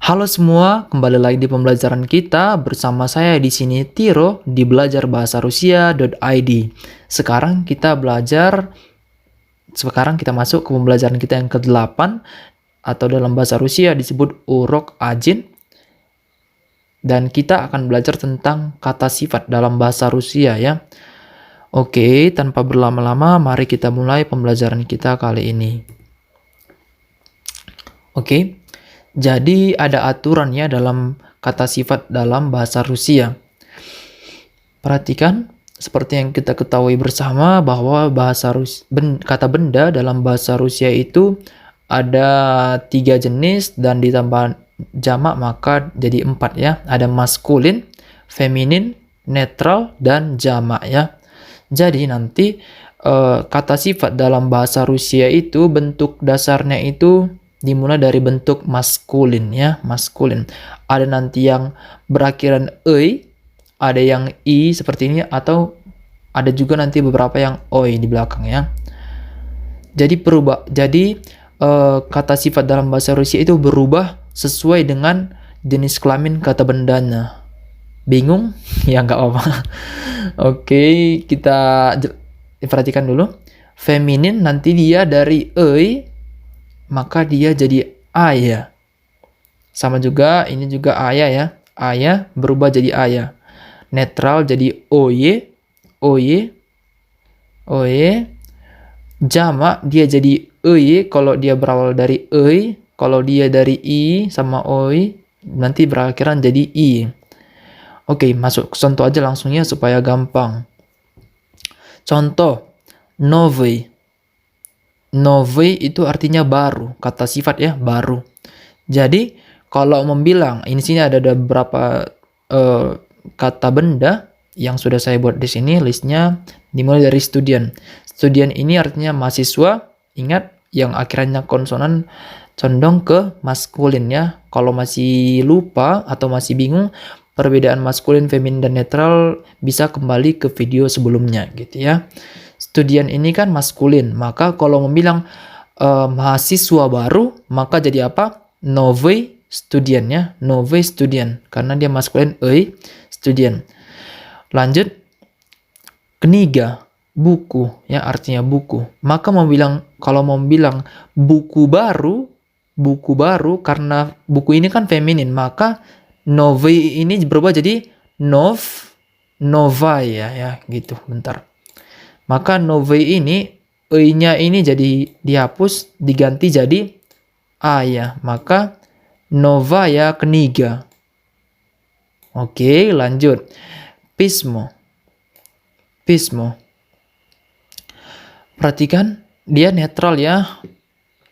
Halo semua, kembali lagi di pembelajaran kita bersama saya di sini Tiro di belajarbahasarusia.id. Sekarang kita masuk ke pembelajaran kita yang ke-8 atau dalam bahasa Rusia disebut urok ajin. Dan kita akan belajar tentang kata sifat dalam bahasa Rusia ya. Oke, tanpa berlama-lama mari kita mulai pembelajaran kita kali ini. Oke. Jadi ada aturannya dalam kata sifat dalam bahasa Rusia. Perhatikan, seperti yang kita ketahui bersama bahwa kata benda dalam bahasa Rusia itu ada 3 jenis dan ditambah jamak maka jadi 4 ya. Ada maskulin, feminin, netral, dan jamak ya. Jadi nanti kata sifat dalam bahasa Rusia itu bentuk dasarnya itu dimulai dari bentuk maskulin ya, maskulin. Ada nanti yang berakhiran ei, ada yang i seperti ini, atau ada juga nanti beberapa yang oi di belakang ya. Jadi kata sifat dalam bahasa Rusia itu berubah sesuai dengan jenis kelamin kata bendanya. Bingung? Ya nggak apa-apa. Oke, kita perhatikan dulu. Feminin nanti dia dari ei, maka dia jadi ayah. Sama juga, ini juga ayah ya. Ayah berubah jadi ayah. Netral jadi oye, oye, oye. Jamak dia jadi eye kalau dia berawal dari ei. Kalau dia dari i sama oi, nanti berakhiran jadi i. Oke, masuk ke contoh aja langsungnya supaya gampang. Contoh, novy. Novy itu artinya baru, kata sifat ya, baru. Jadi kalau membilang, ini sini ada beberapa kata benda yang sudah saya buat di sini, listnya dimulai dari student. Student ini artinya mahasiswa, ingat yang akhirnya konsonan condong ke maskulin ya. Kalau masih lupa atau masih bingung perbedaan maskulin, feminin, dan netral, bisa kembali ke video sebelumnya gitu ya. Student ini kan maskulin, maka kalau membilang mahasiswa baru, maka jadi apa? Novy student ya, novy student, karena dia maskulin student. Lanjut, kniga, buku ya, artinya buku. Maka kalau mau bilang buku baru karena buku ini kan feminin, maka novy ini berubah jadi novai ya gitu. Bentar. Maka novy ini, e-nya ini jadi dihapus, diganti jadi a ya. Maka novaya kniga. Oke, lanjut. Pismo. Pismo. Perhatikan, dia netral ya.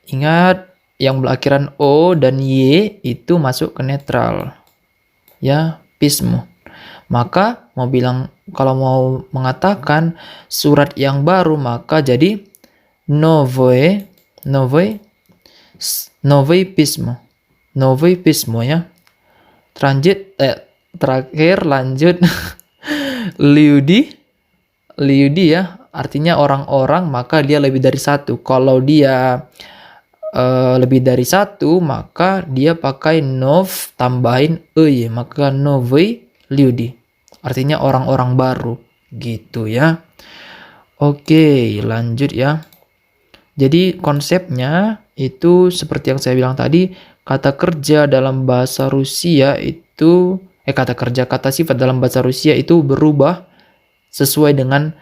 Ingat, yang berakhiran o dan y itu masuk ke netral. Ya, pismo. Maka kalau mau mengatakan surat yang baru, maka jadi novy pismo. Novy pismo ya. Terakhir lanjut liudi ya, artinya orang-orang, maka dia lebih dari satu. Kalau dia lebih dari satu, maka dia pakai nov tambahin e, maka novy liudi, artinya orang-orang baru gitu ya. Oke, lanjut ya. Jadi konsepnya itu seperti yang saya bilang tadi, kata kerja dalam bahasa Rusia itu kata sifat dalam bahasa Rusia itu berubah sesuai dengan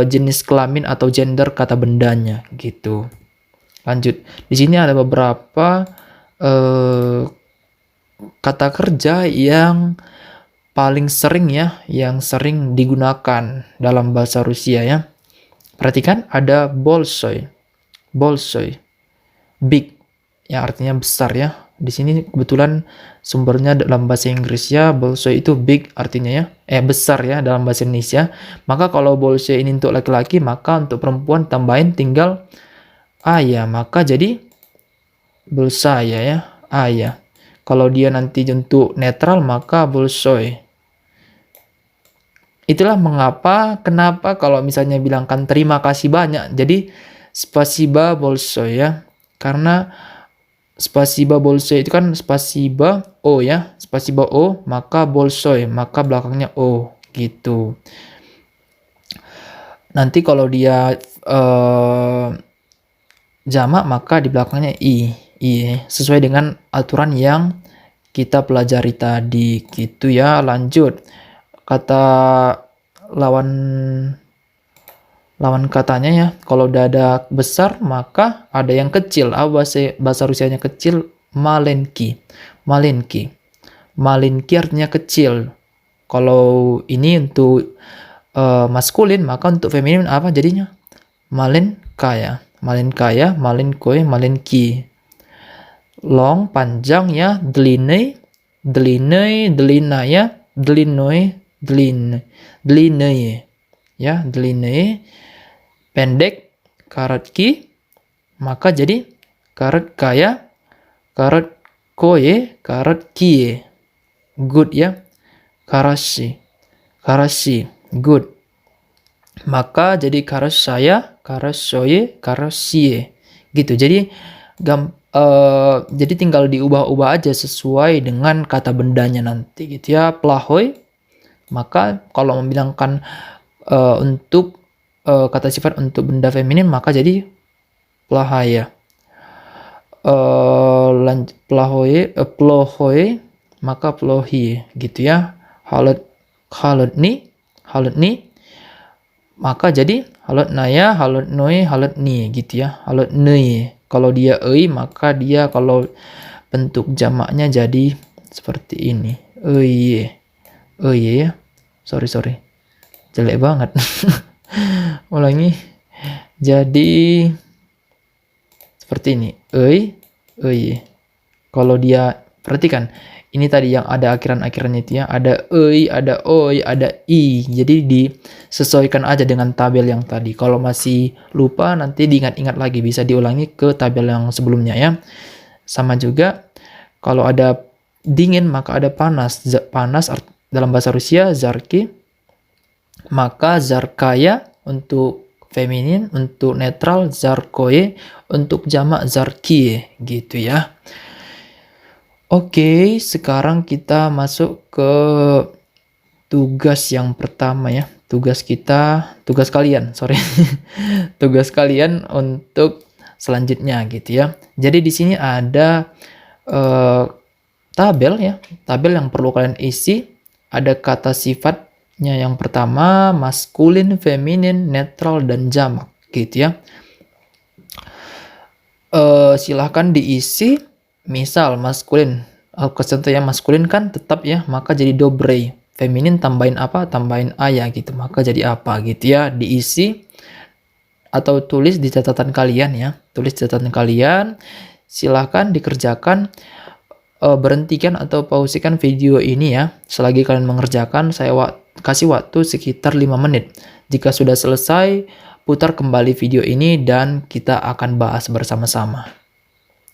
jenis kelamin atau gender kata bendanya gitu. Lanjut. Di sini ada beberapa kata kerja yang paling sering ya, yang sering digunakan dalam bahasa Rusia ya. Perhatikan, ada bolshoy, big, yang artinya besar ya. Di sini kebetulan sumbernya dalam bahasa Inggris ya, bolshoy itu big artinya ya, besar ya dalam bahasa Indonesia. Maka kalau bolshoy ini untuk laki-laki, maka untuk perempuan tambahin tinggal ayah, maka jadi bolsaya ya, ayah. Kalau dia nanti untuk netral, maka bolshoy. Itulah kenapa kalau misalnya bilangkan terima kasih banyak, jadi spasiba bolshoy ya. Karena spasiba bolsoy itu kan spasiba o ya, spasiba o, maka bolsoy, maka belakangnya o gitu. Nanti kalau dia jamak maka di belakangnya i sesuai dengan aturan yang kita pelajari tadi gitu ya. Lanjut, kata lawan katanya ya, kalau udah ada besar maka ada yang kecil. Bahasa Rusianya kecil, malenki. Malenki artinya kecil. Kalau ini untuk maskulin, maka untuk feminin apa jadinya? Malenkaya, malenkoy, malenki. Long, panjang ya, delinei, delinaya, delinoi, delinei ya, delinei. Pendek, karatki, maka jadi karat kaya, karat koye, karat kie. Good ya, karashi, good. Maka jadi karashaya, karashoye, karashie gitu. Jadi jadi tinggal diubah-ubah aja sesuai dengan kata bendanya nanti gitu ya. Plahoy, maka kalau membilangkan untuk kata sifat untuk benda feminin maka jadi plahaya. Plohoy, maka plohi gitu ya. Halutni, maka jadi halutnaya, halutnoi, halutni gitu ya. Halutnei. Kalau dia ei maka dia kalau bentuk jamaknya jadi seperti ini. Ya. Sorry. Jelek banget. Ulangi. Jadi seperti ini. Kalau dia perhatikan ini tadi yang ada akhiran-akhirannya itu ya, ada ada oi, ada i. Jadi disesuaikan aja dengan tabel yang tadi. Kalau masih lupa nanti diingat-ingat lagi, bisa diulangi ke tabel yang sebelumnya ya. Sama juga kalau ada dingin maka ada panas. Panas dalam bahasa Rusia zarki, maka zarkaya untuk feminin, untuk netral zarkoye, untuk jamak zarkie gitu ya. Oke, sekarang kita masuk ke tugas yang pertama ya. Tugas kalian untuk selanjutnya gitu ya. Jadi di sini ada tabel ya, tabel yang perlu kalian isi. Ada kata sifatnya yang pertama, maskulin, feminin, netral, dan jamak gitu ya. Silahkan diisi. Misal maskulin, contoh yang maskulin kan tetap ya, maka jadi dobrei. Feminin tambahin apa? Tambahin aya gitu, maka jadi apa gitu ya. Diisi atau tulis di catatan kalian ya. Tulis di catatan kalian. Silahkan dikerjakan. Berhentikan atau pausikan video ini ya. Selagi kalian mengerjakan, saya kasih waktu sekitar 5 menit. Jika sudah selesai, putar kembali video ini dan kita akan bahas bersama-sama.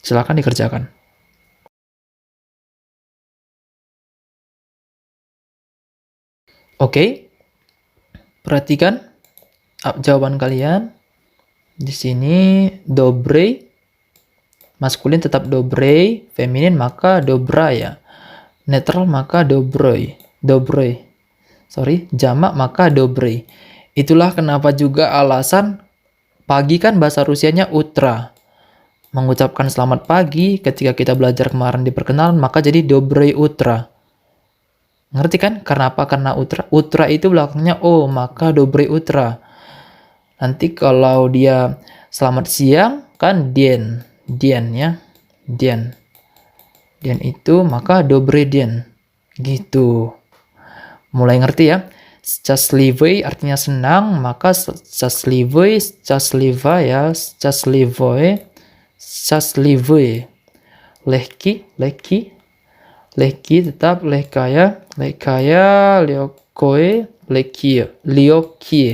Silahkan dikerjakan. Oke, perhatikan jawaban kalian. Di sini dobrei, maskulin tetap dobrei, feminin maka dobraya, netral maka dobroi, jamak maka dobrei. Itulah kenapa juga alasan pagi kan bahasa Rusianya utra. Mengucapkan selamat pagi ketika kita belajar kemarin di perkenalan maka jadi dobrei utra. Ngerti kan? Karena apa? Karena utra. Utra itu belakangnya o, maka dobrei utra. Nanti kalau dia selamat siang kan dien ya. Dien itu maka dobrei dien. Gitu. Mulai ngerti ya? Счастливый artinya senang, maka счастливый, счастливая, счастливый. Lehki tetap lehkaya, liokoe, liokie.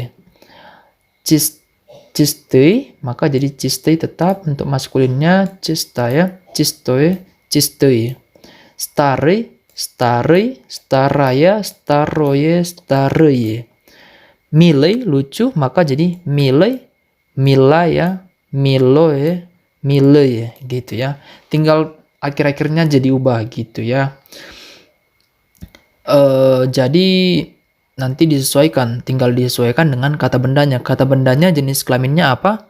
Чистый, maka jadi чистый tetap untuk maskulinnya чистая, чистоe, чистый. Старый, старая, старое, старые. Milei lucu, maka jadi milei, milaya, miloe, mile ya gitu ya. Tinggal akhir-akhirnya jadi ubah gitu ya. Jadi nanti disesuaikan, tinggal disesuaikan dengan kata bendanya. Kata bendanya jenis kelaminnya apa?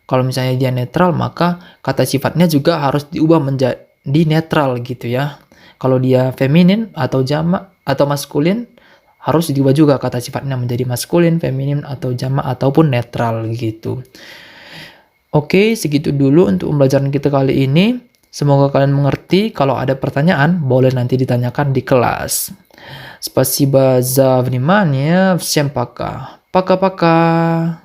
Kalau misalnya dia netral, maka kata sifatnya juga harus diubah menjadi netral gitu ya. Kalau dia feminin atau jamak atau maskulin, harus diubah juga kata sifatnya menjadi maskulin, feminin atau jamak ataupun netral gitu. Oke, segitu dulu untuk pembelajaran kita kali ini. Semoga kalian mengerti. Kalau ada pertanyaan, boleh nanti ditanyakan di kelas. Спасибо за внимание. Всем пока. Пока-пока.